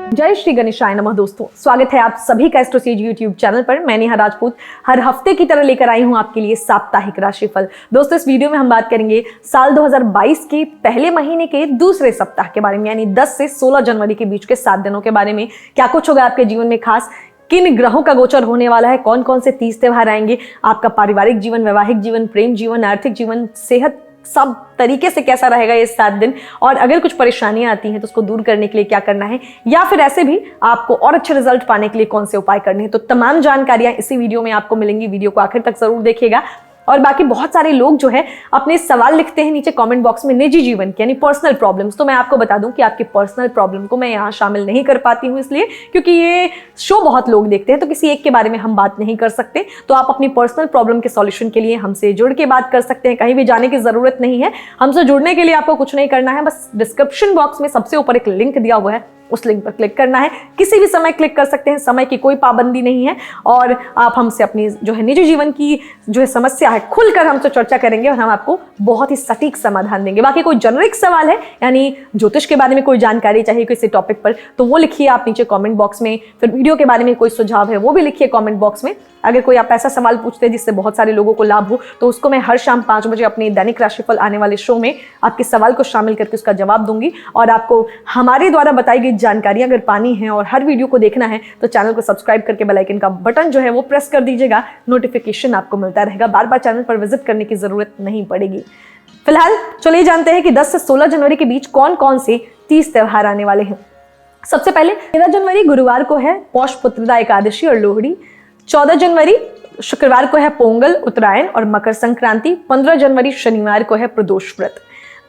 जय श्री गणेशाय नमः। दोस्तों, स्वागत है आप सभी का एस्ट्रोसेज यूट्यूब चैनल पर। मैं नेहा राजपूत हर हफ्ते की तरह लेकर आई हूं आपके लिए साप्ताहिक राशिफल। दोस्तों, इस वीडियो में हम बात करेंगे साल 2022 के पहले महीने के दूसरे सप्ताह के बारे में, यानी 10 से 16 जनवरी के बीच के 7 दिनों के बारे में। क्या कुछ होगा आपके जीवन में खास, किन ग्रहों का गोचर होने वाला है, कौन कौन से 30 त्योहार आएंगे, आपका पारिवारिक जीवन, वैवाहिक जीवन, प्रेम जीवन, आर्थिक जीवन, सेहत, सब तरीके से कैसा रहेगा ये 7 दिन, और अगर कुछ परेशानियां आती हैं तो उसको दूर करने के लिए क्या करना है, या फिर ऐसे भी आपको और अच्छे रिजल्ट पाने के लिए कौन से उपाय करने हैं। तो तमाम जानकारियां इसी वीडियो में आपको मिलेंगी। वीडियो को आखिर तक जरूर देखिएगा। और बाकी बहुत सारे लोग जो है अपने सवाल लिखते हैं नीचे कमेंट बॉक्स में निजी जीवन के, यानी पर्सनल प्रॉब्लम्स। तो मैं आपको बता दूं कि आपकी पर्सनल प्रॉब्लम को मैं यहाँ शामिल नहीं कर पाती हूँ, इसलिए क्योंकि ये शो बहुत लोग देखते हैं, तो किसी एक के बारे में हम बात नहीं कर सकते। तो आप अपनी पर्सनल प्रॉब्लम के सॉल्यूशन के लिए हमसे जुड़ के बात कर सकते हैं। कहीं भी जाने की जरूरत नहीं है। हमसे जुड़ने के लिए आपको कुछ नहीं करना है, बस डिस्क्रिप्शन बॉक्स में सबसे ऊपर एक लिंक दिया हुआ है, उस लिंक पर क्लिक करना है। किसी भी समय क्लिक कर सकते हैं, समय की कोई पाबंदी नहीं है। और आप हमसे अपनी जो है निजी जीवन की जो है समस्या है खुलकर हमसे चर्चा करेंगे और हम आपको बहुत ही सटीक समाधान देंगे। बाकी कोई जेनरिक सवाल है, यानी ज्योतिष के बारे में कोई जानकारी चाहिए किसी टॉपिक पर, तो वो लिखिए आप नीचे कमेंट बॉक्स में। फिर वीडियो के बारे में कोई सुझाव है वो भी लिखिए कमेंट बॉक्स में। अगर कोई आप ऐसा सवाल पूछते हैं जिससे बहुत सारे लोगों को लाभ हो, तो उसको मैं हर शाम 5 बजे अपने दैनिक राशिफल आने वाले शो में आपके सवाल को शामिल करके उसका जवाब दूंगी। और आपको हमारे द्वारा बताई गई जानकारी अगर पानी है और हर वीडियो को देखना है तो चैनल को सब्सक्राइब करके बेल आइकन का बटन जो है वो प्रेस कर दीजिएगा। नोटिफिकेशन आपको मिलता रहेगा, बार बार चैनल पर विजिट करने की जरूरत नहीं पड़ेगी। फिलहाल चलिए जानते हैं कि 10 से 16 जनवरी के बीच कौन कौन से 30 त्योहार आने वाले हैं। सबसे पहले 13 जनवरी गुरुवार को है पौष पुत्रदा एकादशी और लोहड़ी। 14 जनवरी शुक्रवार को है पोंगल, उत्तरायण और मकर संक्रांति। 15 जनवरी शनिवार को है प्रदोष व्रत।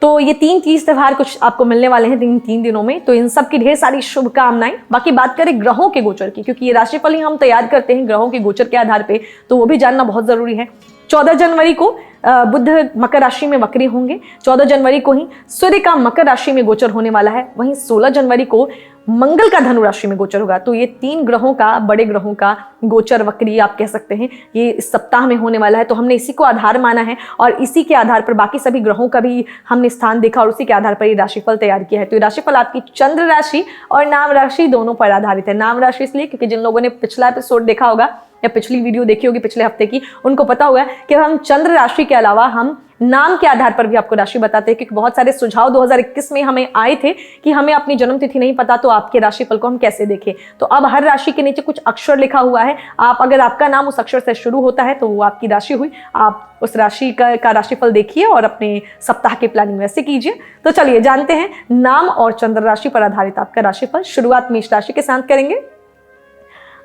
तो ये 30 त्योहार कुछ आपको मिलने वाले हैं तीन दिनों में। तो इन सब की ढेर सारी शुभकामनाएं। बाकी बात करें ग्रहों के गोचर की, क्योंकि ये राशिफल ही हम तैयार करते हैं ग्रहों के गोचर के आधार पे, तो वो भी जानना बहुत जरूरी है। 14 जनवरी को बुध मकर राशि में वक्री होंगे। 14 जनवरी को ही सूर्य का मकर राशि में गोचर होने वाला है। वहीं 16 जनवरी को मंगल का धनु राशि में गोचर होगा। तो ये 3 ग्रहों का, बड़े ग्रहों का गोचर, वक्री आप कह सकते हैं, ये इस सप्ताह में होने वाला है। तो हमने इसी को आधार माना है और इसी के आधार पर बाकी सभी ग्रहों का भी हमने स्थान देखा और उसी के आधार पर ये राशिफल तैयार किया है। तो ये राशिफल आपकी चंद्र राशि और नाम राशि दोनों पर आधारित है। नाम राशि इसलिए क्योंकि जिन लोगों ने पिछला एपिसोड देखा होगा या पिछली वीडियो देखी होगी पिछले हफ्ते की, उनको पता होगा कि हम चंद्र राशि के अलावा हम नाम के आधार पर भी आपको राशि बताते हैं। क्योंकि बहुत सारे सुझाव 2021 में हमें आए थे कि हमें अपनी जन्म तिथि नहीं पता, तो आपके राशिफल को हम कैसे देखें। तो अब हर राशि के नीचे कुछ अक्षर लिखा हुआ है। आप अगर आपका नाम उस अक्षर से शुरू होता है तो वो आपकी राशि हुई। आप उस राशि का राशिफल देखिए और अपने सप्ताह की प्लानिंग वैसे कीजिए। तो चलिए जानते हैं नाम और चंद्र राशि पर आधारित आपका राशिफल। शुरुआत मेष राशि के साथ करेंगे।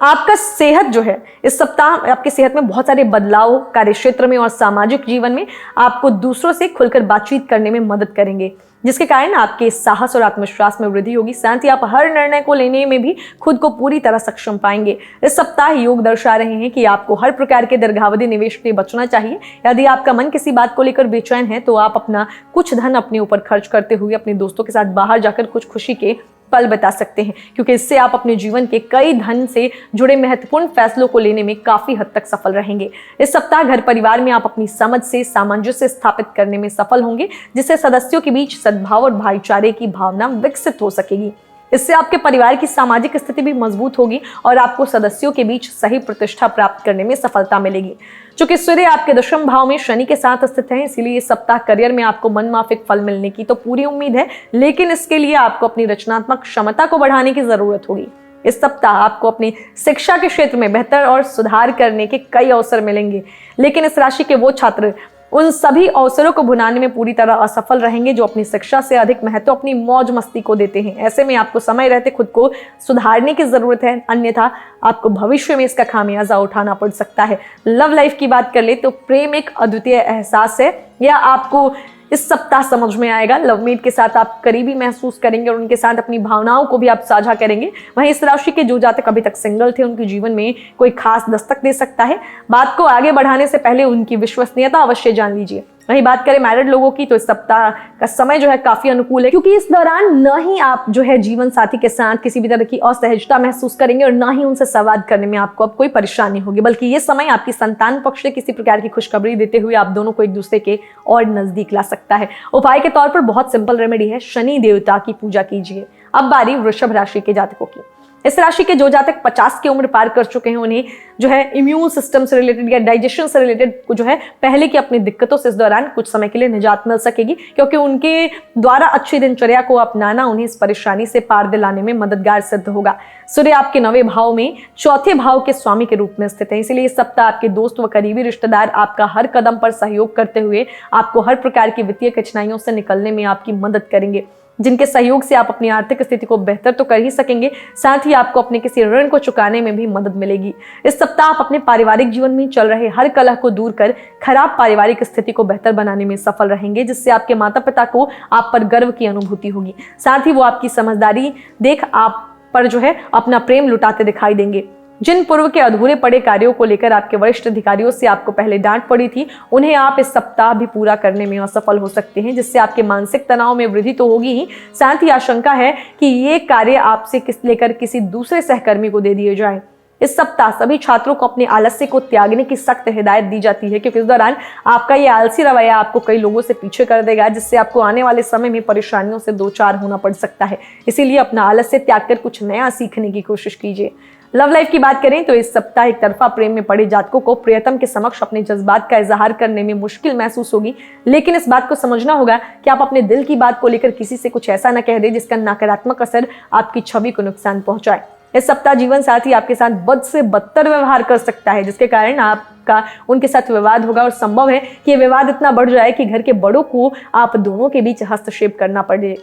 आपका सेहत जो है इस सप्ताह आपकी सेहत में बहुत सारे बदलाव कार्य क्षेत्र में और सामाजिक जीवन में आपको दूसरों से खुलकर बातचीत करने में मदद करेंगे, जिसके कारण आपके साहस और आत्मविश्वास में वृद्धि होगी। साथ ही आप हर निर्णय को लेने में भी खुद को पूरी तरह सक्षम पाएंगे। इस सप्ताह योग दर्शा रहे हैं कि आपको हर प्रकार के दीर्घावधि निवेश से बचना चाहिए। यदि आपका मन किसी बात को लेकर बेचैन है तो आप अपना कुछ धन अपने ऊपर खर्च करते हुए अपने दोस्तों के साथ बाहर जाकर कुछ खुशी के पल बता सकते हैं, क्योंकि इससे आप अपने जीवन के कई धन से जुड़े महत्वपूर्ण फैसलों को लेने में काफी हद तक सफल रहेंगे। इस सप्ताह घर परिवार में आप अपनी समझ से सामंजस्य स्थापित करने में सफल होंगे, जिससे सदस्यों के बीच सद्भाव और भाईचारे की भावना विकसित हो सकेगी। इससे आपके परिवार की सामाजिक स्थिति भी मजबूत होगी और आपको सदस्यों के बीच सही प्रतिष्ठा प्राप्त करने में सफलता मिलेगी। चूंकि सूर्य आपके दशम भाव में शनि के साथ स्थित है, इसीलिए इस सप्ताह करियर में आपको मनमाफिक फल मिलने की तो पूरी उम्मीद है, लेकिन इसके लिए आपको अपनी रचनात्मक क्षमता को बढ़ाने की जरूरत होगी। इस सप्ताह आपको अपनी शिक्षा के क्षेत्र में बेहतर और सुधार करने के कई अवसर मिलेंगे, लेकिन इस राशि के वो छात्र उन सभी अवसरों को भुनाने में पूरी तरह असफल रहेंगे जो अपनी शिक्षा से अधिक महत्व अपनी मौज मस्ती को देते हैं। ऐसे में आपको समय रहते खुद को सुधारने की जरूरत है, अन्यथा आपको भविष्य में इसका खामियाजा उठाना पड़ सकता है। लव लाइफ की बात कर ले तो प्रेम एक अद्वितीय एहसास है, यह आपको इस सप्ताह समझ में आएगा। लवमेट के साथ आप करीबी महसूस करेंगे और उनके साथ अपनी भावनाओं को भी आप साझा करेंगे। वहीं इस राशि के जो जातक अभी तक सिंगल थे उनके जीवन में कोई खास दस्तक दे सकता है। बात को आगे बढ़ाने से पहले उनकी विश्वसनीयता अवश्य जान लीजिए। वहीं बात करें मैरिड लोगों की तो इस सप्ताह का समय जो है काफी अनुकूल है, क्योंकि इस दौरान न ही आप जो है जीवन साथी के साथ किसी भी तरह की असहजता महसूस करेंगे और न ही उनसे संवाद करने में आपको अब कोई परेशानी होगी, बल्कि ये समय आपकी संतान पक्ष से किसी प्रकार की खुशखबरी देते हुए आप दोनों को एक दूसरे के और नजदीक ला सकता है। उपाय के तौर पर बहुत सिंपल रेमेडी है, शनि देवता की पूजा कीजिए। अब बारी वृषभ राशि के जातकों की। इस राशि के जो जातक 50 की उम्र पार कर चुके हैं, उन्हें जो है इम्यून सिस्टम से रिलेटेड या डाइजेशन से रिलेटेड जो है पहले की अपनी दिक्कतों से इस दौरान कुछ समय के लिए निजात मिल सकेगी, क्योंकि उनके द्वारा अच्छी दिनचर्या को अपनाना उन्हें इस परेशानी से पार दिलाने में मददगार सिद्ध होगा। सूर्य आपके 9वें भाव में चौथे भाव के स्वामी के रूप में स्थित है, इसलिए इस सप्ताह आपके दोस्त व करीबी रिश्तेदार आपका हर कदम पर सहयोग करते हुए आपको हर प्रकार की वित्तीय कठिनाइयों से निकलने में आपकी मदद करेंगे, जिनके सहयोग से आप अपनी आर्थिक स्थिति को बेहतर तो कर ही सकेंगे, साथ ही आपको अपने किसी ऋण को चुकाने में भी मदद मिलेगी। इस सप्ताह आप अपने पारिवारिक जीवन में चल रहे हर कलह को दूर कर खराब पारिवारिक स्थिति को बेहतर बनाने में सफल रहेंगे, जिससे आपके माता पिता को आप पर गर्व की अनुभूति होगी। साथ ही वो आपकी समझदारी देख आप पर जो है अपना प्रेम लुटाते दिखाई देंगे। जिन पूर्व के अधूरे पड़े कार्यों को लेकर आपके वरिष्ठ अधिकारियों से आपको पहले डांट पड़ी थी, उन्हें आप इस सप्ताह भी पूरा करने में असफल हो सकते हैं, जिससे आपके मानसिक तनाव में वृद्धि तो होगी ही, साथ ही आशंका है कि ये कार्य आपसे लेकर किसी दूसरे सहकर्मी को दे दिए जाएं। इस सप्ताह सभी छात्रों को अपने आलस्य को त्यागने की सख्त हिदायत दी जाती है, क्योंकि इस दौरान आपका ये आलसी रवैया आपको कई लोगों से पीछे कर देगा, जिससे आपको आने वाले समय में परेशानियों से दो चार होना पड़ सकता है। इसीलिए अपना आलस्य त्याग कर कुछ नया सीखने की कोशिश कीजिए। लव लाइफ की बात करें तो इस सप्ताह एक तरफा प्रेम में पड़े जातकों को प्रियतम के समक्ष अपने जज्बात का इजहार करने में मुश्किल महसूस होगी, लेकिन इस बात को समझना होगा कि आप अपने दिल की बात को लेकर किसी से कुछ ऐसा न कह दे जिसका नकारात्मक असर आपकी छवि को नुकसान पहुंचाए। इस सप्ताह जीवन साथी आपके साथ बद से बदतर व्यवहार कर सकता है, जिसके कारण आपका उनके साथ विवाद होगा और संभव है कि यह विवाद इतना बढ़ जाए कि घर के बड़ों को आप दोनों के बीच हस्तक्षेप करना पड़े।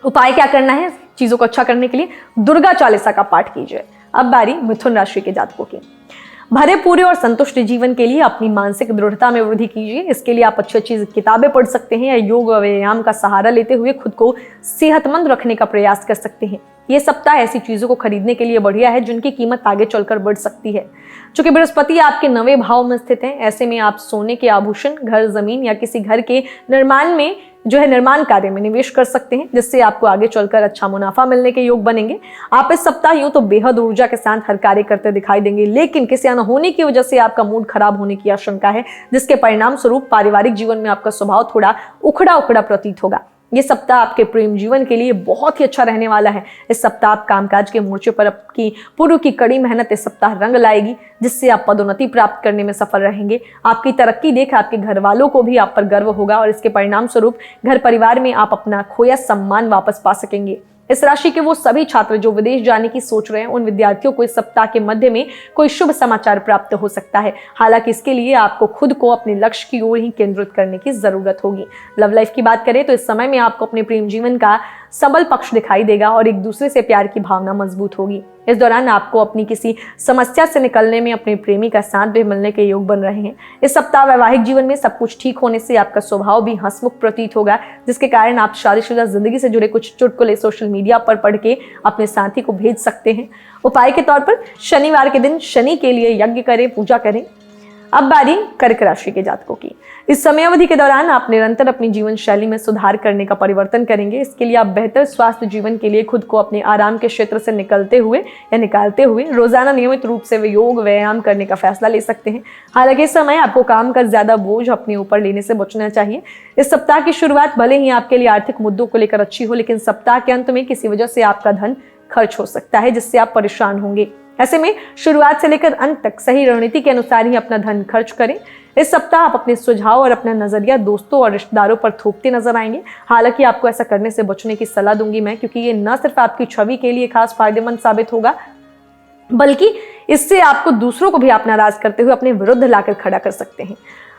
उपाय क्या करना है चीजों को अच्छा करने के लिए? दुर्गा चालीसा का पाठ कीजिए। अब बारी मिथुन राशि के जातकों की। भरे पूरे और संतुष्ट जीवन के लिए अपनी मानसिक दृढ़ता में वृद्धि कीजिए। इसके लिए आप अच्छी अच्छी किताबें पढ़ सकते हैं या योग व व्यायाम का सहारा लेते हुए खुद को सेहतमंद रखने का प्रयास कर सकते हैं। ये सप्ताह ऐसी चीजों को खरीदने के लिए बढ़िया है जिनकी कीमत आगे चलकर बढ़ सकती है। चूंकि बृहस्पति आपके 9वें भाव में स्थित है, ऐसे में आप सोने के आभूषण, घर, जमीन या किसी घर के निर्माण कार्य में निवेश कर सकते हैं, जिससे आपको आगे चलकर अच्छा मुनाफा मिलने के योग बनेंगे। आप इस सप्ताह यूं तो बेहद ऊर्जा के साथ हर कार्य करते दिखाई देंगे, लेकिन किसी अनहोनी की वजह से आपका मूड खराब होने की आशंका है, जिसके परिणाम स्वरूप पारिवारिक जीवन में आपका स्वभाव थोड़ा उखड़ा उखड़ा प्रतीत होगा। ये सप्ताह आपके प्रेम जीवन के लिए बहुत ही अच्छा रहने वाला है। इस सप्ताह आप कामकाज के मोर्चे पर आपकी पूर्व की कड़ी मेहनत इस सप्ताह रंग लाएगी, जिससे आप पदोन्नति प्राप्त करने में सफल रहेंगे। आपकी तरक्की देख आपके घर वालों को भी आप पर गर्व होगा और इसके परिणाम स्वरूप घर परिवार में आप अपना खोया सम्मान वापस पा सकेंगे। इस राशि के वो सभी छात्र जो विदेश जाने की सोच रहे हैं, उन विद्यार्थियों को इस सप्ताह के मध्य में कोई शुभ समाचार प्राप्त हो सकता है। हालांकि इसके लिए आपको खुद को अपने लक्ष्य की ओर ही केंद्रित करने की जरूरत होगी। लव लाइफ की बात करें तो इस समय में आपको अपने प्रेम जीवन का सबल पक्ष दिखाई देगा और एक दूसरे से प्यार की भावना मजबूत होगी। इस दौरान आपको अपनी किसी समस्या से निकलने में अपने प्रेमी का साथ भी मिलने के योग बन रहे हैं। इस सप्ताह वैवाहिक जीवन में सब कुछ ठीक होने से आपका स्वभाव भी हंसमुख प्रतीत होगा, जिसके कारण आप शादीशुदा जिंदगी से जुड़े कुछ चुटकुले सोशल मीडिया पर पढ़ के अपने साथी को भेज सकते हैं। उपाय के तौर पर शनिवार के दिन शनि के लिए यज्ञ करें, पूजा करें। अब बारी कर्क राशि के जातकों की। इस समय अवधि के दौरान आप निरंतर अपनी जीवन शैली में सुधार करने का परिवर्तन करेंगे। इसके लिए आप बेहतर स्वास्थ्य जीवन के लिए खुद को अपने आराम के क्षेत्र से निकालते हुए रोजाना नियमित रूप से योग व्यायाम करने का फैसला ले सकते हैं। हालांकि इस समय आपको काम का ज्यादा बोझ अपने ऊपर लेने से बचना चाहिए। इस सप्ताह की शुरुआत भले ही आपके लिए आर्थिक मुद्दों को लेकर अच्छी हो, लेकिन सप्ताह के अंत में किसी वजह से आपका धन खर्च हो सकता है, जिससे आप परेशान होंगे। ऐसे में शुरुआत से लेकर अंत तक सही रणनीति के अनुसार ही अपना धन खर्च करें। इस सप्ताह आप अपने सुझाव और अपना नजरिया दोस्तों और रिश्तेदारों पर थोपते नजर आएंगे। हालांकि आपको ऐसा करने से बचने की सलाह दूंगी मैं, क्योंकि ये न सिर्फ आपकी छवि के लिए खास फायदेमंद साबित होगा, बल्कि इससे आपको दूसरों को भी आप नाराज करते हुए अपने विरुद्ध लाकर खड़ा कर सकते हैं।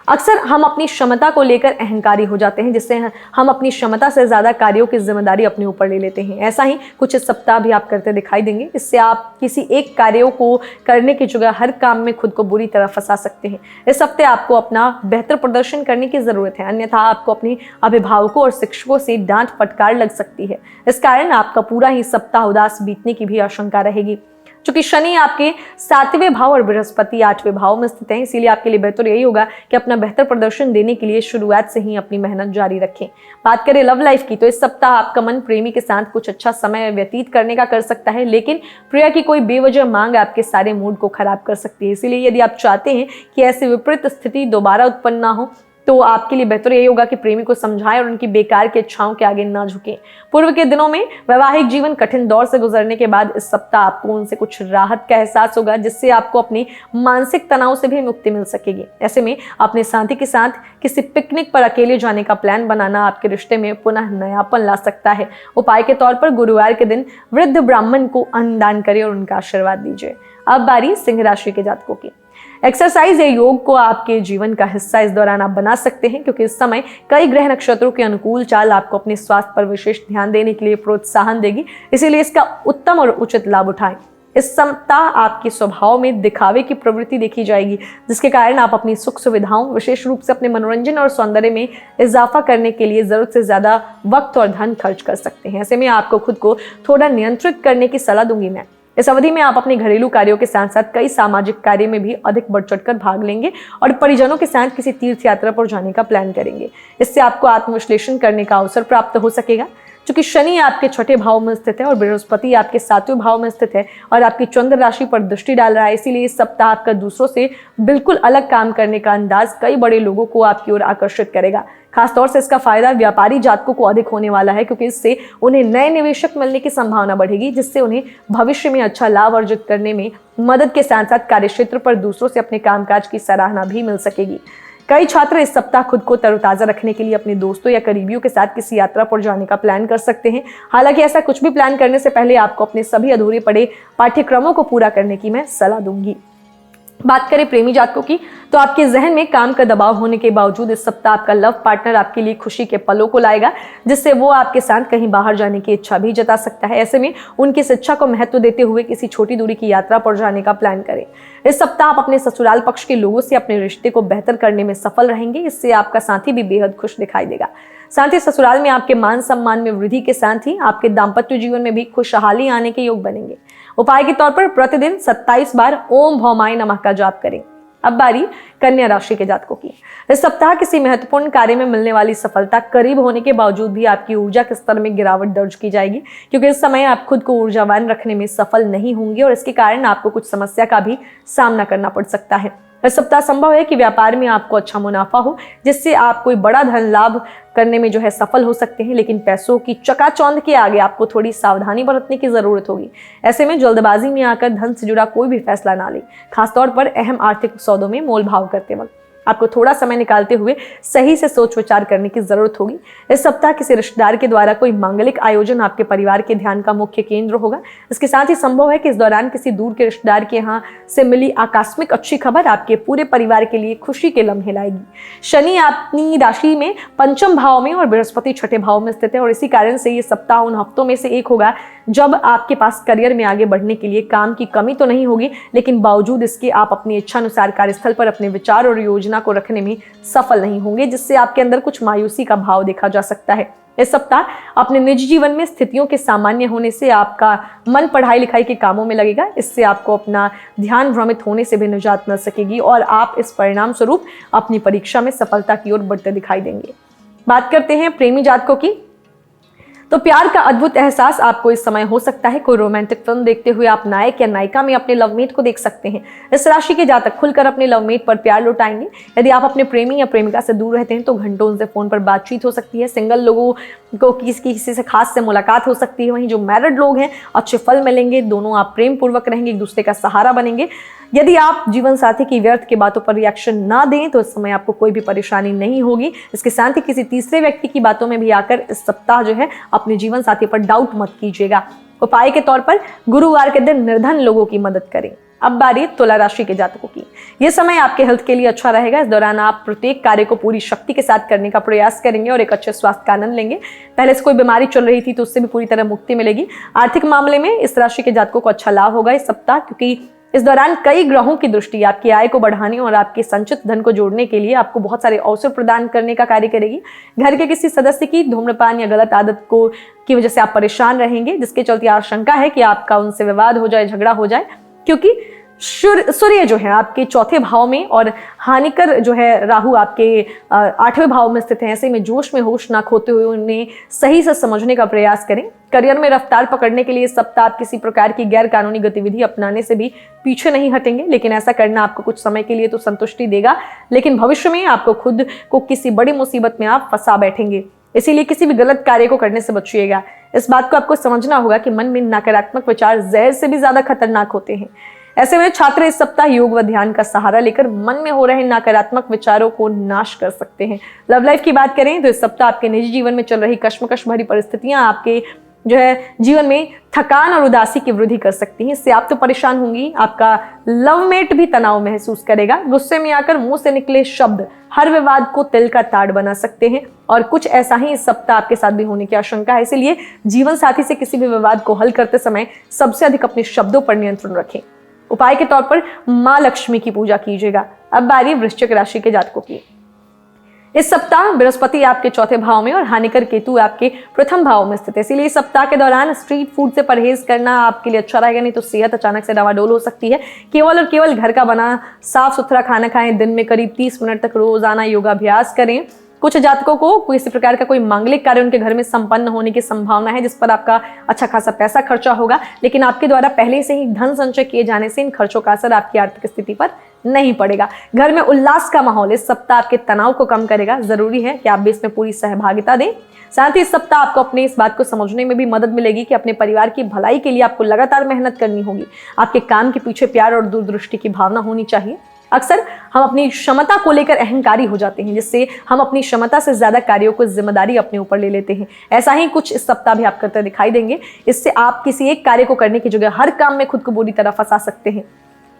अक्सर हम अपनी क्षमता को लेकर अहंकारी हो जाते हैं, जिससे हम अपनी क्षमता से ज्यादा कार्यों की जिम्मेदारी अपने ऊपर ले लेते हैं। ऐसा ही कुछ इस सप्ताह भी आप करते दिखाई देंगे। इससे आप किसी एक कार्यों को करने की जगह हर काम में खुद को बुरी तरह फंसा सकते हैं। इस हफ्ते आपको अपना बेहतर प्रदर्शन करने की जरूरत है, अन्यथा आपको अपने अभिभावकों और शिक्षकों से डांट फटकार लग सकती है। इस कारण आपका पूरा ही सप्ताह उदास बीतने की भी आशंका रहेगी। चूंकि शनि आपके 7वें भाव और बृहस्पति 8वें भाव में स्थित हैं, इसीलिए आपके लिए बेहतर यही होगा कि अपना बेहतर प्रदर्शन देने के लिए शुरुआत से ही अपनी मेहनत जारी रखें। बात करें लव लाइफ की, तो इस सप्ताह आपका मन प्रेमी के साथ कुछ अच्छा समय व्यतीत करने का कर सकता है, लेकिन प्रिया की कोई बेवजह मांग आपके सारे मूड को खराब कर सकती है। इसीलिए यदि आप चाहते हैं कि ऐसी विपरीत स्थिति दोबारा उत्पन्न ना हो, तो आपके लिए बेहतर यही होगा कि प्रेमी को समझाएं और उनकी बेकार की इच्छाओं के आगे ना झुकें। पूर्व के दिनों में वैवाहिक जीवन कठिन दौर से गुजरने के बाद इस सप्ताह आपको उनसे कुछ राहत का एहसास होगा, जिससे आपको अपनी मानसिक तनाव से भी मुक्ति मिल सकेगी। ऐसे में अपने साथी के साथ किसी पिकनिक पर अकेले जाने का प्लान बनाना आपके रिश्ते में पुनः नयापन ला सकता है। उपाय के तौर पर गुरुवार के दिन वृद्ध ब्राह्मण को अन्न दान करें और उनका आशीर्वाद दीजिए। अब बारी सिंह राशि के जातकों की। एक्सरसाइज या योग को आपके जीवन का हिस्सा इस दौरान आप बना सकते हैं, क्योंकि इस समय कई ग्रह नक्षत्रों के अनुकूल चाल आपको अपने स्वास्थ्य पर विशेष ध्यान देने के लिए प्रोत्साहन देगी। इसीलिए इसका उत्तम और उचित लाभ उठाएं। इस सप्ताह आपके स्वभाव में दिखावे की प्रवृत्ति देखी जाएगी, जिसके कारण आप अपनी सुख सुविधाओं, विशेष रूप से अपने मनोरंजन और सौंदर्य में इजाफा करने के लिए जरूरत से ज्यादा वक्त और धन खर्च कर सकते हैं। ऐसे में आपको खुद को थोड़ा नियंत्रित करने की सलाह दूंगी मैं। इस अवधि में आप अपने घरेलू कार्यों के साथ साथ कई सामाजिक कार्य में भी अधिक बढ़ चढ़कर भाग लेंगे और परिजनों के साथ किसी तीर्थ यात्रा पर जाने का प्लान करेंगे। इससे आपको आत्मविश्लेषण करने का अवसर प्राप्त हो सकेगा। चूंकि शनि आपके छठे भाव में स्थित है और बृहस्पति आपके सातवें भाव में स्थित है और आपकी चंद्र राशि पर दृष्टि डाल रहा है, इसीलिए इस सप्ताह आपका दूसरों से बिल्कुल अलग काम करने का अंदाज कई बड़े लोगों को आपकी ओर आकर्षित करेगा। खासतौर से इसका फायदा व्यापारी जातकों को अधिक होने वाला है, क्योंकि इससे उन्हें नए निवेशक मिलने की संभावना बढ़ेगी, जिससे उन्हें भविष्य में अच्छा लाभ अर्जित करने में मदद के साथ साथ कार्यक्षेत्र पर दूसरों से अपने कामकाज की सराहना भी मिल सकेगी। कई छात्र इस सप्ताह खुद को तरोताजा रखने के लिए अपने दोस्तों या करीबियों के साथ किसी यात्रा पर जाने का प्लान कर सकते हैं। हालांकि ऐसा कुछ भी प्लान करने से पहले आपको अपने सभी अधूरे पड़े पाठ्यक्रमों को पूरा करने की मैं सलाह दूंगी। बात करें प्रेमी जातकों की, तो आपके जहन में काम का दबाव होने के बावजूद इस सप्ताह आपका लव पार्टनर आपके लिए खुशी के पलों को लाएगा, जिससे वो आपके साथ कहीं बाहर जाने की इच्छा भी जता सकता है। ऐसे में उनकी इस इच्छा को महत्व देते हुए किसी छोटी दूरी की यात्रा पर जाने का प्लान करें। इस सप्ताह आप अपने ससुराल पक्ष के लोगों से अपने रिश्ते को बेहतर करने में सफल रहेंगे। इससे आपका साथी भी बेहद खुश दिखाई देगा। साथ ही ससुराल में आपके मान सम्मान में वृद्धि के साथ ही आपके दाम्पत्य जीवन में भी खुशहाली आने के योग बनेंगे। उपाय के तौर पर प्रतिदिन 27 बार ओम भौमाय नमः का जाप करें। अब बारी कन्या राशि के जातकों की। इस सप्ताह किसी महत्वपूर्ण कार्य में मिलने वाली सफलता करीब होने के बावजूद भी आपकी ऊर्जा के स्तर में गिरावट दर्ज की जाएगी, क्योंकि इस समय आप खुद को ऊर्जावान रखने में सफल नहीं होंगे और इसके कारण आपको कुछ समस्या का भी सामना करना पड़ सकता है। इस सप्ताह संभव है कि व्यापार में आपको अच्छा मुनाफा हो, जिससे आप कोई बड़ा धन लाभ करने में जो है सफल हो सकते हैं, लेकिन पैसों की चकाचौंध के आगे आपको थोड़ी सावधानी बरतने की जरूरत होगी। ऐसे में जल्दबाजी में आकर धन से जुड़ा कोई भी फैसला ना लें, खासतौर पर अहम आर्थिक सौदों में मोल भाव करते वक्त। आपको थोड़ा समय निकालते हुए सही से सोच विचार करने की जरूरत होगी। इस सप्ताह किसी रिश्तेदार के द्वारा कोई मांगलिक आयोजन आपके परिवार के ध्यान का मुख्य केंद्र होगा। इसके साथ ही संभव है कि इस दौरान किसी दूर के रिश्तेदार के यहाँ से मिली आकस्मिक अच्छी खबर आपके पूरे परिवार के लिए खुशी के लम्हे लाएगी। शनि अपनी राशि में पंचम भाव में और बृहस्पति छठे भाव में स्थित है और इसी कारण से ये सप्ताह उन हफ्तों में से एक होगा जब आपके पास करियर में आगे बढ़ने के लिए काम की कमी तो नहीं होगी, लेकिन बावजूद इसके आप अपनी इच्छानुसार कार्यस्थल पर अपने विचार और योजना को रखने में सफल नहीं होंगे, जिससे आपके अंदर कुछ मायूसी का भाव देखा जा सकता है। इस सप्ताह अपने निजी जीवन में स्थितियों के सामान्य होने से आपका मन पढ़ाई लिखाई के कामों में लगेगा। इससे आपको अपना ध्यान भ्रमित होने से भी निजात मिल सकेगी और आप इस परिणाम स्वरूप अपनी परीक्षा में सफलता की ओर बढ़ते दिखाई देंगे। बात करते हैं प्रेमी जातकों की, तो प्यार का अद्भुत एहसास आपको इस समय हो सकता है। कोई रोमांटिक फिल्म देखते हुए आप नायक या नायिका में अपने लवमेट को देख सकते हैं। इस राशि के जातक खुलकर अपने लवमेट पर प्यार लुटाएंगे। यदि आप अपने प्रेमी या प्रेमिका से दूर रहते हैं तो घंटों उनसे फोन पर बातचीत हो सकती है। सिंगल लोगों को किसी से खास से मुलाकात हो सकती है। वहीं जो मैरिड लोग हैं अच्छे फल मिलेंगे। दोनों आप प्रेम पूर्वक रहेंगे, एक दूसरे का सहारा बनेंगे। यदि आप जीवन साथी की व्यर्थ की बातों पर रिएक्शन ना दें तो इस समय आपको कोई भी परेशानी नहीं होगी। इसके साथ ही किसी तीसरे व्यक्ति की बातों में भी आकर इस सप्ताह जो है अपने जीवन साथी पर डाउट मत कीजिएगा। उपाय के तौर पर गुरुवार के दिन निर्धन लोगों की मदद करें। अब बारी तुला राशि के जातकों की। यह समय आपके हेल्थ के लिए अच्छा रहेगा। इस दौरान आप प्रत्येक कार्य को पूरी शक्ति के साथ करने का प्रयास करेंगे और एक अच्छे स्वास्थ्य का आनंद लेंगे। पहले से कोई बीमारी चल रही थी तो उससे भी पूरी तरह मुक्ति मिलेगी। आर्थिक मामले में इस राशि के जातकों को अच्छा लाभ होगा इस सप्ताह, क्योंकि इस दौरान कई ग्रहों की दृष्टि आपकी आय को बढ़ाने और आपके संचित धन को जोड़ने के लिए आपको बहुत सारे अवसर प्रदान करने का कार्य करेगी। घर के किसी सदस्य की धूम्रपान या गलत आदत की वजह से आप परेशान रहेंगे, जिसके चलते आशंका है कि आपका उनसे विवाद हो जाए, झगड़ा हो जाए, क्योंकि सूर्य जो है आपके चौथे भाव में और हानिकर जो है राहु आपके 8वें भाव में स्थित है। ऐसे में जोश में होश ना खोते हुए उन्हें सही से समझने का प्रयास करें। करियर में रफ्तार पकड़ने के लिए इस सप्ताह आप किसी प्रकार की गैर कानूनी गतिविधि अपनाने से भी पीछे नहीं हटेंगे, लेकिन ऐसा करना आपको कुछ समय के लिए तो संतुष्टि देगा, लेकिन भविष्य में आपको खुद को किसी बड़ी मुसीबत में आप फंसा बैठेंगे। इसीलिए किसी भी गलत कार्य को करने से बचिएगा। इस बात को आपको समझना होगा कि मन में नकारात्मक विचार जहर से भी ज्यादा खतरनाक होते हैं। ऐसे में छात्र इस सप्ताह योग व ध्यान का सहारा लेकर मन में हो रहे नकारात्मक विचारों को नाश कर सकते हैं। लव लाइफ की बात करें तो इस सप्ताह आपके निजी जीवन में चल रही कश्मकश भरी परिस्थितियां आपके जो है जीवन में थकान और उदासी की वृद्धि कर सकती हैं। इससे आप तो परेशान होंगी, आपका लवमेट भी तनाव महसूस करेगा। गुस्से में आकर मुंह से निकले शब्द हर विवाद को तिल का ताड़ बना सकते हैं और कुछ ऐसा ही इस सप्ताह आपके साथ भी होने की आशंका है। इसलिए जीवन साथी से किसी भी विवाद को हल करते समय सबसे अधिक अपने शब्दों पर नियंत्रण रखें। उपाय के तौर पर मां लक्ष्मी की पूजा कीजिएगा। अब बारी वृश्चिक राशि के जातकों की। इस सप्ताह बृहस्पति आपके चौथे भाव में और हानिकर केतु आपके प्रथम भाव में स्थित है। इसीलिए इस सप्ताह के दौरान स्ट्रीट फूड से परहेज करना आपके लिए अच्छा रहेगा, नहीं तो सेहत अचानक से डवाडोल हो सकती है। केवल और केवल घर का बना साफ सुथरा खाना खाएं। दिन में करीब 30 मिनट तक रोजाना योगाभ्यास करें। कुछ जातकों को किसी प्रकार का कोई मांगलिक कार्य उनके घर में संपन्न होने की संभावना है, जिस पर आपका अच्छा खासा पैसा खर्चा होगा, लेकिन आपके द्वारा पहले से ही धन संचय किए जाने से इन खर्चों का असर आपकी आर्थिक स्थिति पर नहीं पड़ेगा। घर में उल्लास का माहौल इस सप्ताह आपके तनाव को कम करेगा। जरूरी है कि आप भी इसमें पूरी सहभागिता दें। साथ ही इस सप्ताह आपको अपने इस बात को समझने में भी मदद मिलेगी कि अपने परिवार की भलाई के लिए आपको लगातार मेहनत करनी होगी। आपके काम के पीछे प्यार और दूरदृष्टि की भावना होनी चाहिए। अक्सर हम अपनी क्षमता को लेकर अहंकारी हो जाते हैं, जिससे हम अपनी क्षमता से ज्यादा कार्यों को जिम्मेदारी अपने ऊपर ले लेते हैं। ऐसा ही कुछ इस सप्ताह भी आप करते दिखाई देंगे। इससे आप किसी एक कार्य को करने की जगह हर काम में खुद को बुरी तरह फंसा सकते हैं।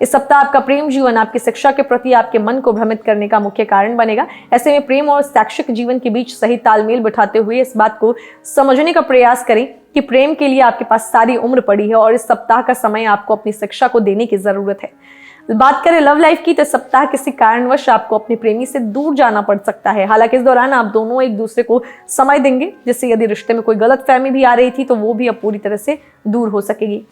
इस सप्ताह आपका प्रेम जीवन आपकी शिक्षा के प्रति आपके मन को भ्रमित करने का मुख्य कारण बनेगा। ऐसे में प्रेम और शैक्षिक जीवन के बीच सही तालमेल बिठाते हुए इस बात को समझने का प्रयास करें कि प्रेम के लिए आपके पास सारी उम्र पड़ी है और इस सप्ताह का समय आपको अपनी शिक्षा को देने की जरूरत है। बात करें लव लाइफ की तो सप्ताह किसी कारणवश आपको अपने प्रेमी से दूर जाना पड़ सकता है। हालांकि इस दौरान आप दोनों एक दूसरे को समय देंगे, जिससे यदि रिश्ते में कोई गलतफहमी भी आ रही थी तो वो भी अब पूरी तरह से दूर हो सकेगी।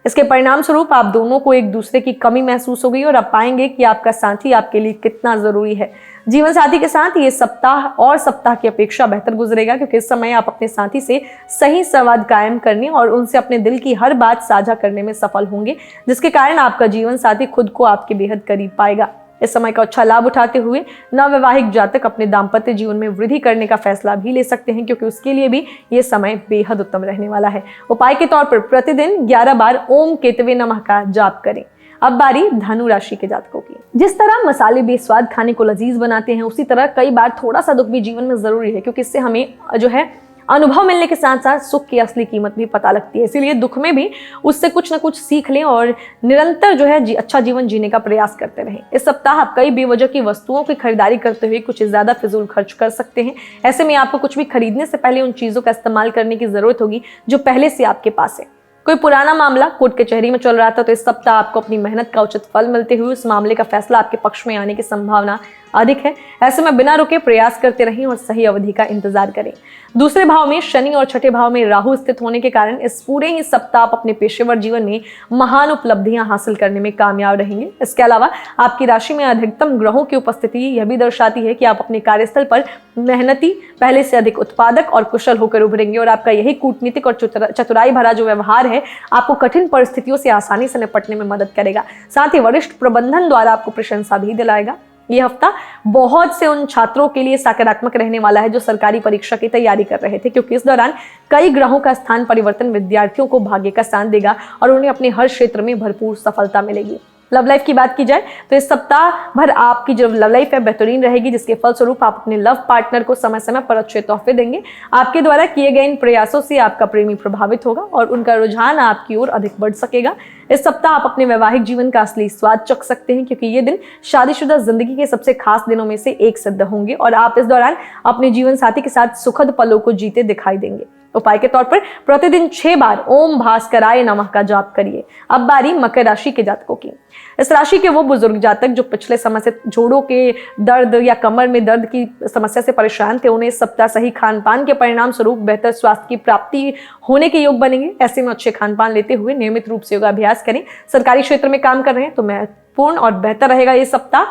इसके परिणाम स्वरूप आप दोनों को एक दूसरे की कमी महसूस होगी और आप पाएंगे कि आपका साथी आपके लिए कितना जरूरी है। जीवन साथी के साथ ये सप्ताह और सप्ताह की अपेक्षा बेहतर गुजरेगा, क्योंकि इस समय आप अपने साथी से सही संवाद कायम करने और उनसे अपने दिल की हर बात साझा करने में सफल होंगे, जिसके कारण आपका जीवन साथी खुद को आपके बेहद करीब पाएगा। इस समय का अच्छा लाभ उठाते हुए नवविवाहिक जातक अपने दाम्पत्य जीवन में वृद्धि करने का फैसला भी ले सकते हैं, क्योंकि उसके लिए भी ये समय बेहद उत्तम रहने वाला है। उपाय के तौर पर प्रतिदिन 11 बार ओम केतवे नमः का जाप करें। अब बारी धनु राशि के जातकों की। जिस तरह मसाले बेस्वाद खाने को लजीज बनाते हैं, उसी तरह कई बार थोड़ा सा दुख भी जीवन में जरूरी है, क्योंकि इससे हमें जो है अनुभव मिलने के साथ साथ सुख की असली कीमत भी पता लगती है। इसीलिए दुख में भी उससे कुछ ना कुछ सीख लें और निरंतर जो है अच्छा जीवन जीने का प्रयास करते रहें। इस सप्ताह आप कई बेवजह की वस्तुओं की खरीदारी करते हुए कुछ ज्यादा फिजूल खर्च कर सकते हैं। ऐसे में आपको कुछ भी खरीदने से पहले उन चीजों का इस्तेमाल करने की जरूरत होगी जो पहले से आपके पास है। कोई पुराना मामला कोर्ट कचहरी में चल रहा था तो इस सप्ताह आपको अपनी मेहनत का उचित फल मिलते हुए उस मामले का फैसला आपके पक्ष में आने की संभावना अधिक है। ऐसे में बिना रुके प्रयास करते रहें और सही अवधि का इंतजार करें। दूसरे भाव में शनि और छठे भाव में राहु स्थित होने के कारण इस पूरे ही सप्ताह आप अपने पेशेवर जीवन में महान उपलब्धियां हासिल करने में कामयाब रहेंगे। इसके अलावा आपकी राशि में अधिकतम ग्रहों की उपस्थिति यह भी दर्शाती है कि आप अपने कार्यस्थल पर मेहनती, पहले से अधिक उत्पादक और कुशल होकर उभरेंगे और आपका यही कूटनीतिक और चतुराई भरा जो व्यवहार है आपको कठिन परिस्थितियों से आसानी से निपटने में मदद करेगा। साथ ही वरिष्ठ प्रबंधन द्वारा आपको प्रशंसा भी दिलाएगा। यह हफ्ता बहुत से उन छात्रों के लिए सकारात्मक रहने वाला है जो सरकारी परीक्षा की तैयारी कर रहे थे, क्योंकि इस दौरान कई ग्रहों का स्थान परिवर्तन विद्यार्थियों को भाग्य का साथ देगा और उन्हें अपने हर क्षेत्र में भरपूर सफलता मिलेगी। लव लाइफ की बात की जाए तो इस सप्ताह भर आपकी जो लव लाइफ है बेहतरीन रहेगी, जिसके फलस्वरूप आप अपने लव पार्टनर को समय समय पर अच्छे तोहफे देंगे। आपके द्वारा किए गए इन प्रयासों से आपका प्रेमी प्रभावित होगा और उनका रुझान आपकी ओर अधिक बढ़ सकेगा। इस सप्ताह आप अपने वैवाहिक जीवन का असली स्वाद चख सकते हैं, क्योंकि ये दिन शादीशुदा जिंदगी के सबसे खास दिनों में से एक सिद्ध होंगे और आप इस दौरान अपने जीवन साथी के साथ सुखद पलों को जीते दिखाई देंगे। उपाय के तौर पर प्रतिदिन 6 बार ओम भास्कराय नमः का जाप करिए। अब बारी मकर राशि के जातकों की। इस राशि के वो बुजुर्ग जातक जो पिछले समय से जोड़ों के दर्द या कमर में दर्द की समस्या से परेशान थे, उन्हें इस सप्ताह सही खान पान के परिणाम स्वरूप बेहतर स्वास्थ्य की प्राप्ति होने के योग बनेंगे। ऐसे में अच्छे खान पान लेते हुए नियमित रूप से योगाभ्यास करें। सरकारी क्षेत्र में काम कर रहे हैं तो महत्वपूर्ण और बेहतर रहेगा ये सप्ताह।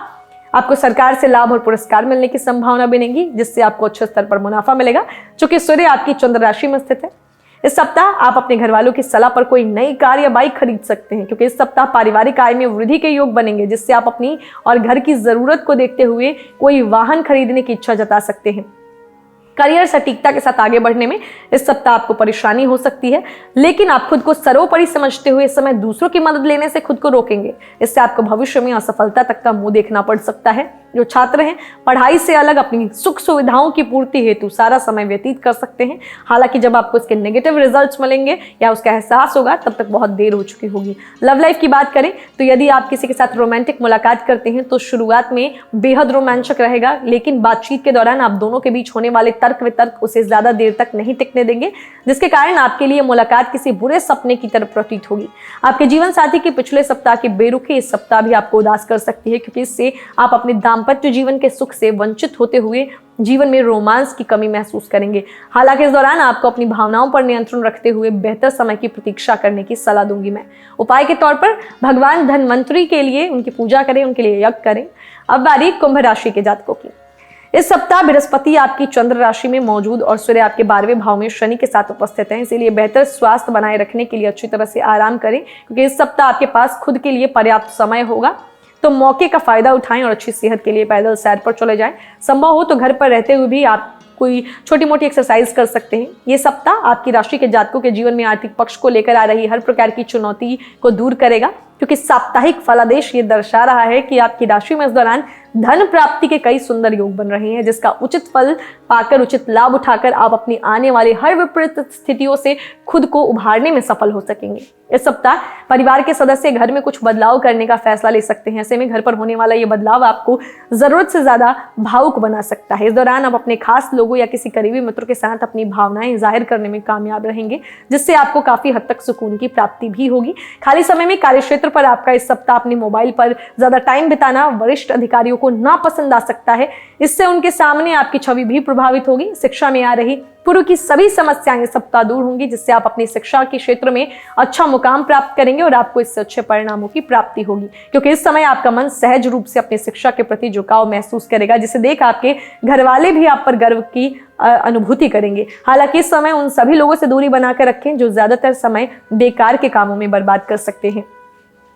आपको सरकार से लाभ और पुरस्कार मिलने की संभावना बनेगी, जिससे आपको अच्छे स्तर पर मुनाफा मिलेगा। चूंकि सूर्य आपकी चंद्र राशि में स्थित है, इस सप्ताह आप अपने घर वालों की सलाह पर कोई नई कार या बाइक खरीद सकते हैं, क्योंकि इस सप्ताह पारिवारिक आय में वृद्धि के योग बनेंगे, जिससे आप अपनी और घर की जरूरत को देखते हुए कोई वाहन खरीदने की इच्छा जता सकते हैं। करियर सटीकता के साथ आगे बढ़ने में इस सप्ताह आपको परेशानी हो सकती है, लेकिन आप खुद को सर्वोपरि समझते हुए इस समय दूसरों की मदद लेने से खुद को रोकेंगे। इससे आपको भविष्य में असफलता तक का मुंह देखना पड़ सकता है। जो छात्र हैं, पढ़ाई से अलग अपनी सुख सुविधाओं की पूर्ति हेतु सारा समय व्यतीत कर सकते हैं। हालांकि जब आपको इसके नेगेटिव रिजल्ट्स मिलेंगे या उसका एहसास होगा, तब तक बहुत देर हो चुकी होगी। लव लाइफ की बात करें तो यदि आप किसी के साथ रोमांटिक मुलाकात करते हैं तो शुरुआत में बेहद रोमांचक रहेगा, लेकिन बातचीत के दौरान आप दोनों के बीच होने वाले तर्क वितर्क उसे ज्यादा देर तक नहीं टिकने देंगे, जिसके कारण आपके लिए मुलाकात किसी बुरे सपने की तरह प्रतीत होगी। आपके जीवन साथी की पिछले सप्ताह की बेरुखी इस सप्ताह भी आपको उदास कर सकती है, क्योंकि इससे आप अपने दाम्पत्य जीवन के सुख से वंचित होते हुए जीवन में रोमांस की कमी महसूस करेंगे। हालांकि इस दौरान आपको अपनी भावनाओं पर नियंत्रण रखते हुए बेहतर समय की प्रतीक्षा करने की सलाह दूंगी मैं। उपाय के तौर पर भगवान धन्वंतरी के लिए उनकी पूजा करें, उनके लिए यज्ञ करें। अब बारी कुंभ राशि के जातकों की। इस सप्ताह बृहस्पति आपकी चंद्र राशि में मौजूद और सूर्य आपके 12वें भाव में शनि के साथ उपस्थित हैं, इसीलिए बेहतर स्वास्थ्य बनाए रखने के लिए अच्छी तरह से आराम करें, क्योंकि इस सप्ताह आपके पास खुद के लिए पर्याप्त समय होगा। तो मौके का फायदा उठाएं और अच्छी सेहत के लिए पैदल सैर पर चले जाएं। संभव हो तो घर पर रहते हुए भी आप कोई छोटी मोटी एक्सरसाइज कर सकते हैं। ये सप्ताह आपकी राशि के जातकों के जीवन में आर्थिक पक्ष को लेकर आ रही हर प्रकार की चुनौती को दूर करेगा, क्योंकि साप्ताहिक फलादेश ये दर्शा रहा है कि आपकी राशि में इस दौरान धन प्राप्ति के कई सुंदर योग बन रहे हैं, जिसका उचित फल पाकर, उचित लाभ उठाकर आप अपनी आने वाली हर विपरीत स्थितियों से खुद को उभारने में सफल हो सकेंगे। इस सप्ताह परिवार के सदस्य घर में कुछ बदलाव करने का फैसला ले सकते हैं। ऐसे में घर पर होने वाला ये बदलाव आपको जरूरत से ज्यादा भावुक बना सकता है। इस दौरान आप अपने खास लोगों या किसी करीबी मित्र के साथ अपनी भावनाएं जाहिर करने में कामयाब रहेंगे, जिससे आपको काफी हद तक सुकून की प्राप्ति भी होगी। खाली समय में कार्यक्षेत्र पर आपका इस सप्ताह अपने मोबाइल पर ज्यादा टाइम बिताना वरिष्ठ अधिकारियों को नापसंद आ सकता है। इससे उनके सामने आपकी छवि भी प्रभावित होगी। शिक्षा में आ रही पूर्व की सभी समस्याएं इस सप्ताह दूर होंगी, जिससे आप अपनी शिक्षा के क्षेत्र में अच्छा मुकाम प्राप्त करेंगे और आपको इससे अच्छे परिणामों की प्राप्ति होगी, क्योंकि इस समय आपका मन सहज रूप से अपनी शिक्षा के प्रति झुकाव महसूस करेगा, जिसे देख आपके घर वाले भी आप पर गर्व की अनुभूति करेंगे। हालांकि इस समय उन सभी लोगों से दूरी बनाकर रखें जो ज्यादातर समय बेकार के कामों में बर्बाद कर सकते हैं।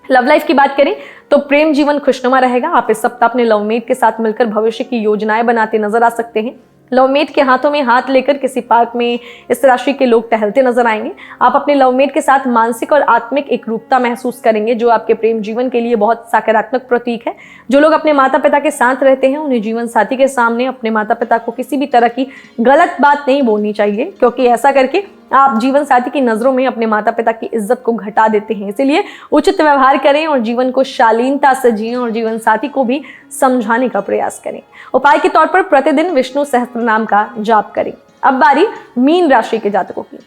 लव लाइफ की बात करें तो प्रेम जीवन खुशनुमा रहेगा। आप इस सप्ताह अपने लवमेट के साथ मिलकर भविष्य की योजनाएं बनाते नजर आ सकते हैं। लवमेट के हाथों में हाथ लेकर किसी पार्क में इस राशि के लोग टहलते नजर आएंगे। आप अपने लवमेट के साथ मानसिक और आत्मिक एकरूपता महसूस करेंगे, जो आपके प्रेम जीवन के लिए बहुत सकारात्मक प्रतीक है। जो लोग अपने माता पिता के साथ रहते हैं, उन्हें जीवन साथी के सामने अपने माता पिता को किसी भी तरह की गलत बात नहीं बोलनी चाहिए, क्योंकि ऐसा करके आप जीवन साथी की नजरों में अपने माता पिता की इज्जत को घटा देते हैं। इसीलिए उचित व्यवहार करें और जीवन को शालीनता से जिएं और जीवन साथी को भी समझाने का प्रयास करें। उपाय के तौर पर प्रतिदिन विष्णु सहस्त्र नाम का जाप करें। अब बारी मीन राशि के जातकों की।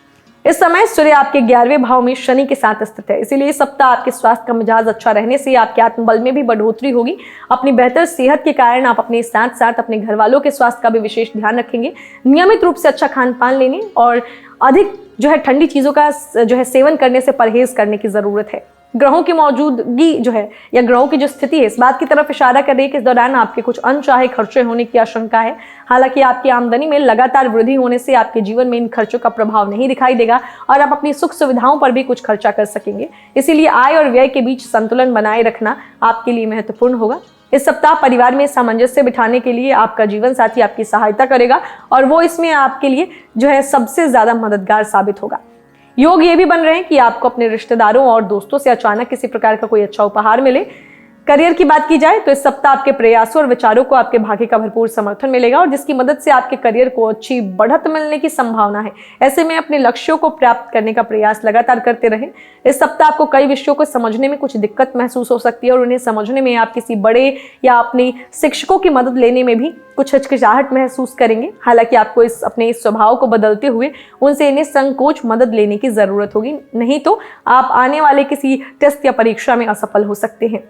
इस समय सूर्य आपके 11वें भाव में शनि के साथ स्थित है, इसीलिए इस सप्ताह आपके स्वास्थ्य का मिजाज अच्छा रहने से आपके आत्मबल में भी बढ़ोतरी होगी। अपनी बेहतर सेहत के कारण आप अपने साथ साथ अपने घर वालों के स्वास्थ्य का भी विशेष ध्यान रखेंगे। नियमित रूप से अच्छा खान पान लेने और अधिक ठंडी चीजों का सेवन करने से परहेज करने की जरूरत है। ग्रहों की मौजूदगी या ग्रहों की जो स्थिति है, इस बात की तरफ इशारा कर रही है कि इस दौरान आपके कुछ अनचाहे खर्चे होने की आशंका है। हालांकि आपकी आमदनी में लगातार वृद्धि होने से आपके जीवन में इन खर्चों का प्रभाव नहीं दिखाई देगा और आप अपनी सुख सुविधाओं पर भी कुछ खर्चा कर सकेंगे। इसीलिए आय और व्यय के बीच संतुलन बनाए रखना आपके लिए महत्वपूर्ण होगा। इस सप्ताह परिवार में सामंजस्य बिठाने के लिए आपका जीवन साथी आपकी सहायता करेगा और वो इसमें आपके लिए सबसे ज्यादा मददगार साबित होगा। योग ये भी बन रहे हैं कि आपको अपने रिश्तेदारों और दोस्तों से अचानक किसी प्रकार का कोई अच्छा उपहार मिले। करियर की बात की जाए तो इस सप्ताह आपके प्रयासों और विचारों को आपके भाग्य का भरपूर समर्थन मिलेगा और जिसकी मदद से आपके करियर को अच्छी बढ़त मिलने की संभावना है। ऐसे में अपने लक्ष्यों को प्राप्त करने का प्रयास लगातार करते रहें। इस सप्ताह आपको कई विषयों को समझने में कुछ दिक्कत महसूस हो सकती है और उन्हें समझने में आप किसी बड़े या अपने शिक्षकों की मदद लेने में भी कुछ हिचकिचाहट महसूस करेंगे। हालांकि आपको अपने इस स्वभाव को बदलते हुए उनसे निसंकोच मदद लेने की जरूरत होगी, नहीं तो आप आने वाले किसी टेस्ट या परीक्षा में असफल हो सकते हैं।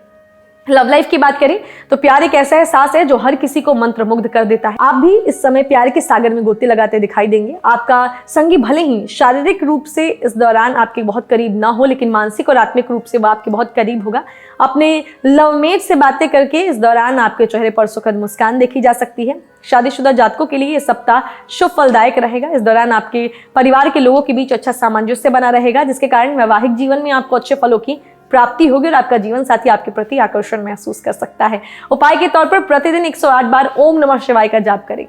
लव लाइफ की बात करें तो प्यार एक ऐसा एहसास है जो हर किसी को मंत्रमुग्ध कर देता है। आप भी इस समय प्यार के सागर में गोते लगाते दिखाई देंगे। आपका संगी भले ही शारीरिक रूप से इस दौरान आपके बहुत करीब ना हो, लेकिन मानसिक और आत्मिक रूप से वह आपके बहुत करीब होगा। अपने लवमेट से बातें करके इस दौरान आपके चेहरे पर सुखद मुस्कान देखी जा सकती है। शादीशुदा जातकों के लिए यह सप्ताह शुभ फलदायक रहेगा। इस दौरान आपके परिवार के लोगों के बीच अच्छा सामंजस्य बना रहेगा, जिसके कारण वैवाहिक जीवन में आपको अच्छे फलों की प्राप्ति होगी और आपका जीवन साथी आपके प्रति आकर्षण महसूस कर सकता है। उपाय के तौर पर प्रतिदिन 108 बार ओम नमः शिवाय का जाप करें।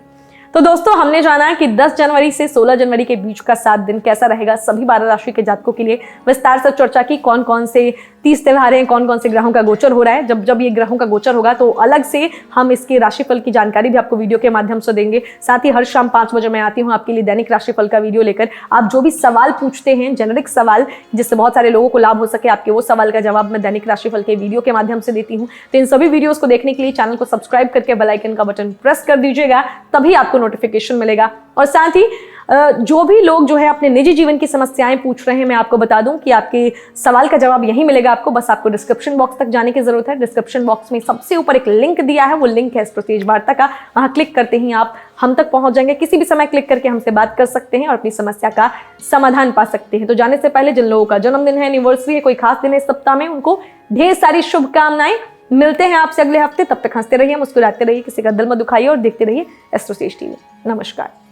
तो दोस्तों, हमने जाना कि 10 जनवरी से 16 जनवरी के बीच का 7 दिन कैसा रहेगा सभी 12 राशि के जातकों के लिए। विस्तार से चर्चा की कौन कौन से 30 त्योहार हैं, कौन कौन से ग्रहों का गोचर हो रहा है। जब ये ग्रहों का गोचर होगा तो अलग से हम इसके राशिफल की जानकारी भी आपको वीडियो के माध्यम से देंगे। साथ ही हर शाम 5 बजे मैं आती हूँ आपके लिए दैनिक राशिफल का वीडियो लेकर। आप जो भी सवाल पूछते हैं, जेनेरिक सवाल जिससे बहुत सारे लोगों को लाभ हो सके, आपके वो सवाल का जवाब मैं दैनिक राशिफल के वीडियो के माध्यम से देती हूँ। तो इन सभी वीडियोस को देखने के लिए चैनल को सब्सक्राइब करके बेल आइकन का बटन प्रेस कर दीजिएगा, तभी आपको नोटिफिकेशन मिलेगा। और साथ ही जो भी लोग जो है अपने निजी जीवन की समस्याएं पूछ रहे हैं, मैं आपको बता दूं कि आपके सवाल का जवाब यहीं मिलेगा आपको। बस आपको डिस्क्रिप्शन बॉक्स तक जाने की जरूरत है। डिस्क्रिप्शन बॉक्स में सबसे ऊपर एक लिंक दिया है, वो लिंक है एस्ट्रोसेज वार्ता का। वहां क्लिक करते ही आप हम तक पहुंच जाएंगे। किसी भी समय क्लिक करके हमसे बात कर सकते हैं और अपनी समस्या का समाधान पा सकते हैं। तो जाने से पहले जिन लोगों का जन्मदिन है, एनिवर्सरी है, कोई खास दिन है इस सप्ताह में, उनको ढेर सारी शुभकामनाएं। मिलते हैं आपसे अगले हफ्ते। तब तक हंसते रहिए, मुस्कुराते रहिए, किसी का दिल मत दुखाइए और देखते रहिए एस्ट्रोसेज टीवी। नमस्कार।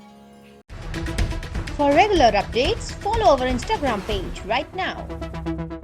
For regular updates, follow our Instagram page right now.